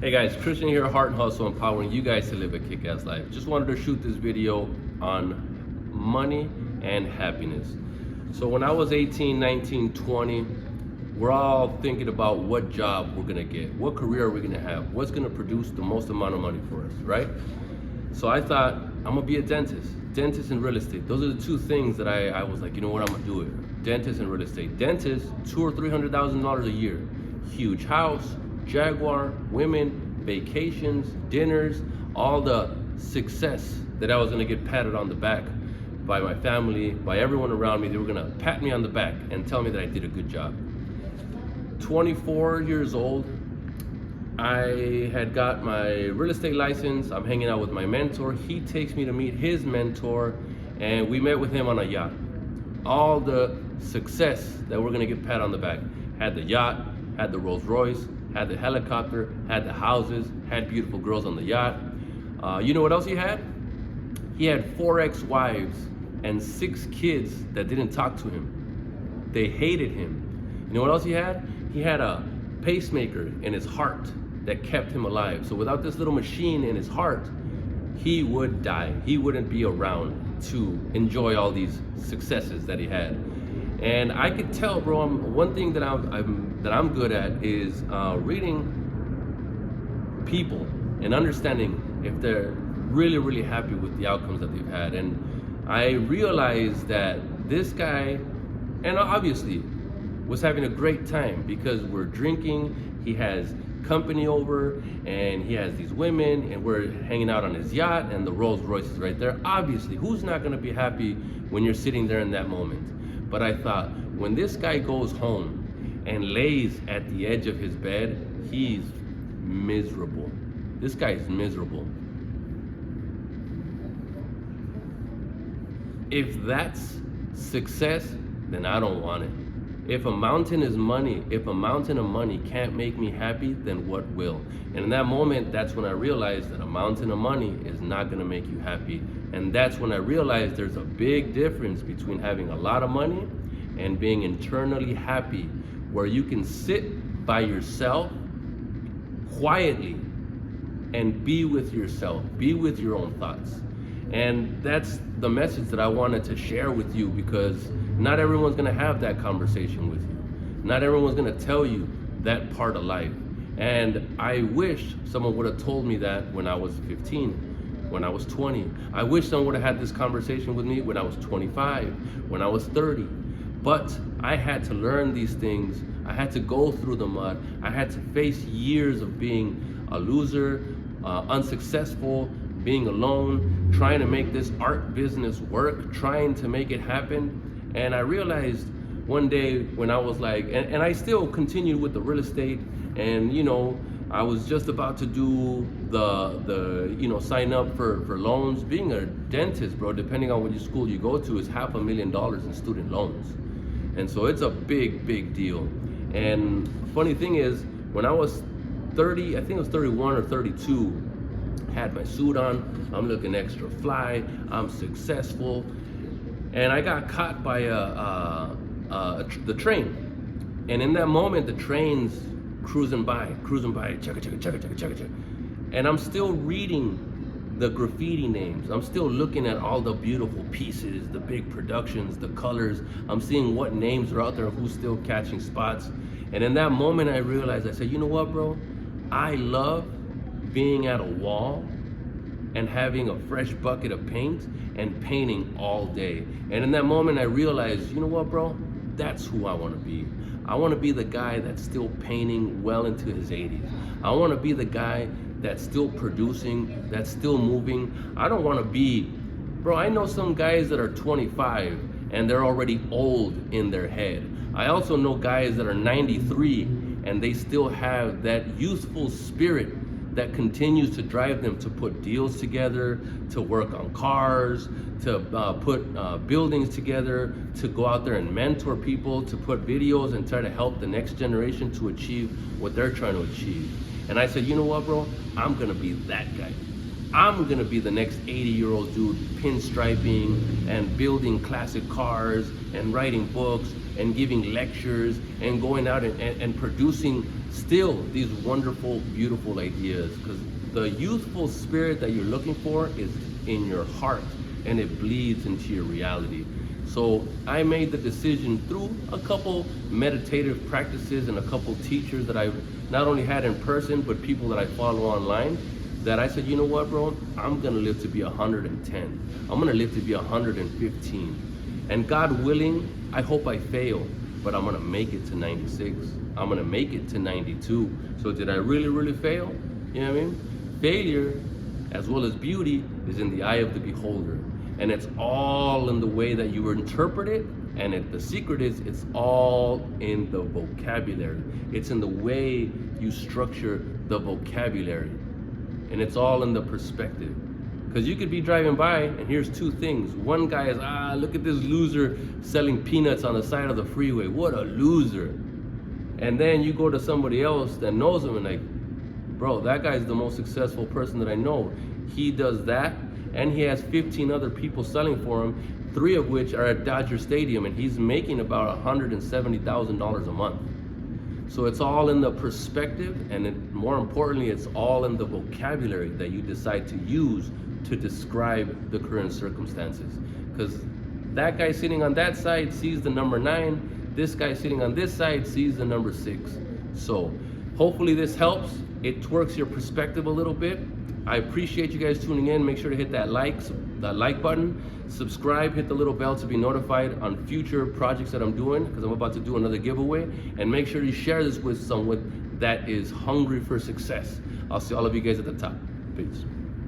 Hey guys, Christian here, Heart and Hustle, empowering you guys to live a kick-ass life. Just wanted to shoot this video on money and happiness. So when I was 18, 19, 20, we're all thinking about what job we're gonna get, what career are we gonna have, what's gonna produce the most amount of money for us, right? So I thought, I'm gonna be a dentist and real estate. Those are the two things that I was like, you know what, I'm gonna do it. Dentist and real estate. Dentist, $200,000 or $300,000 a year. Huge house, Jaguar, women, vacations, dinners, all the success that I was gonna get patted on the back by my family, by everyone around me. They were gonna pat me on the back and tell me that I did a good job. 24 years old, I had got my real estate license. I'm hanging out with my mentor. He takes me to meet his mentor, and we met with him on a yacht. All the success that we're gonna get pat on the back. Had the yacht, had the Rolls Royce, had the helicopter, had the houses, had beautiful girls on the yacht. You know what else he had? He had 4 ex-wives and 6 kids that didn't talk to him. They hated him. You know what else he had? He had a pacemaker in his heart that kept him alive. So without this little machine in his heart, he would die. He wouldn't be around to enjoy all these successes that he had. And I could tell, bro, one thing that I'm good at is reading people and understanding if they're really, really happy with the outcomes that they've had. And I realized that this guy, and obviously, was having a great time because we're drinking, he has company over, and he has these women, and we're hanging out on his yacht, and the Rolls Royce is right there. Obviously, who's not gonna be happy when you're sitting there in that moment? But I thought, when this guy goes home and lays at the edge of his bed, he's miserable. This guy's miserable. If that's success, then I don't want it. If a mountain is money, if a mountain of money can't make me happy, then what will? And in that moment, that's when I realized that a mountain of money is not gonna make you happy. And that's when I realized there's a big difference between having a lot of money and being internally happy, where you can sit by yourself quietly and be with yourself, be with your own thoughts. And that's the message that I wanted to share with you, because not everyone's gonna have that conversation with you. Not everyone's gonna tell you that part of life. And I wish someone would have told me that when I was 15, when I was 20. I wish someone would have had this conversation with me when I was 25, when I was 30. But I had to learn these things. I had to go through the mud. I had to face years of being a loser, unsuccessful, being alone, trying to make this art business work, trying to make it happen. And I realized one day when I was like, and I still continued with the real estate, and you know, I was just about to do the you know, sign up for loans. Being a dentist, bro, depending on what school you go to, is $500,000 in student loans. And so it's a big, big deal. And funny thing is, when I was 30, I think it was 31 or 32, had my suit on, I'm looking extra fly, I'm successful, and I got caught by the train. And in that moment, the train's cruising by, chugga, chugga, chugga, chugga, chugga, chugga. And I'm still reading the graffiti names. I'm still looking at all the beautiful pieces, the big productions, the colors. I'm seeing what names are out there, who's still catching spots. And in that moment, I realized, I said, you know what, bro? I love being at a wall and having a fresh bucket of paint and painting all day. And in that moment, I realized, you know what, bro? That's who I wanna be. I wanna be the guy that's still painting well into his 80s. I wanna be the guy that's still producing, that's still moving. I don't wanna be, bro, I know some guys that are 25 and they're already old in their head. I also know guys that are 93 and they still have that youthful spirit that continues to drive them to put deals together, to work on cars, to put buildings together, to go out there and mentor people, to put videos and try to help the next generation to achieve what they're trying to achieve. And I said, you know what, bro? I'm gonna be that guy. I'm gonna be the next 80-year-old dude pinstriping and building classic cars and writing books and giving lectures and going out and producing still these wonderful, beautiful ideas, because the youthful spirit that you're looking for is in your heart, and it bleeds into your reality. So I made the decision through a couple meditative practices and a couple teachers that I not only had in person, but people that I follow online, that I said, you know what, bro, I'm gonna live to be 110. I'm gonna live to be 115. And God willing, I hope I fail, but I'm gonna make it to 96. I'm gonna make it to 92. So did I really, really fail? You know what I mean? Failure, as well as beauty, is in the eye of the beholder. And it's all in the way that you interpret it. And the secret is, it's all in the vocabulary. It's in the way you structure the vocabulary. And it's all in the perspective. Because you could be driving by, and here's two things. One guy is, look at this loser selling peanuts on the side of the freeway. What a loser. And then you go to somebody else that knows him and like, bro, that guy's the most successful person that I know. He does that, and he has 15 other people selling for him, 3 of which are at Dodger Stadium, and he's making about $170,000 a month. So it's all in the perspective, and more importantly, it's all in the vocabulary that you decide to use to describe the current circumstances. Because that guy sitting on that side sees the number 9, this guy sitting on this side sees the number 6. So hopefully this helps. It twerks your perspective a little bit. I appreciate you guys tuning in. Make sure to hit that like button, subscribe, hit the little bell to be notified on future projects that I'm doing, because I'm about to do another giveaway. And make sure you share this with someone that is hungry for success. I'll see all of you guys at the top. Peace.